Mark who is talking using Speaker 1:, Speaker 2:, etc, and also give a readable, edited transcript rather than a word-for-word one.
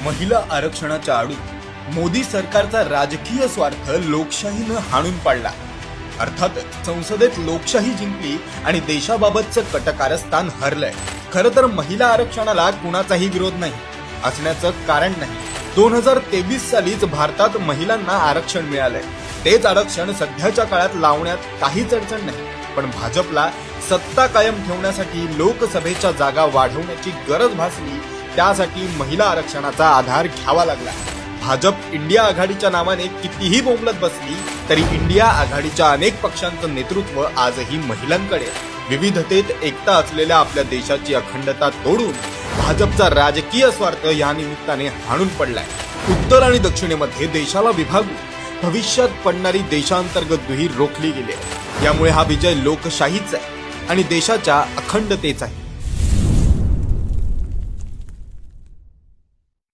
Speaker 1: महिला आरक्षणाच्या आडून मोदी सरकारचा राजकीय स्वार्थ लोकशाहीनं हाणून पाडला। अर्थात संसदेत लोकशाही जिंकली आणि देशाबाबतचं कटकारस्थान हरलंय। खरं तर महिला आरक्षणाला कुणाचाही विरोध नाही असण्याचं कारण नाही। 2023 सालीच भारतात महिलांना आरक्षण मिळालंय। तेच आरक्षण सध्याच्या काळात लावण्यात काहीच अडचण नाही, पण भाजपला सत्ता कायम ठेवण्यासाठी लोकसभेच्या जागा वाढवण्याची गरज भासली, त्यासाठी महिला आरक्षणाचा आधार घ्यावा लागला। भाजप इंडिया आघाडीच्या नावाने कितीही बोंबलत बसली तरी इंडिया आघाडीच्या अनेक पक्षांचं नेतृत्व आजही महिलांकडे। विविधतेत एकता असलेल्या आपल्या देशाची अखंडता तोडून भाजपचा राजकीय स्वार्थ या निमित्ताने हाणून पडलाय। उत्तर आणि दक्षिणेमध्ये देशाला विभागून भविष्यात पडणारी देशांतर्गत दुही रोखली गेली। यामुळे हा विजय लोकशाहीचा आहे आणि देशाच्या अखंडतेचा आहे।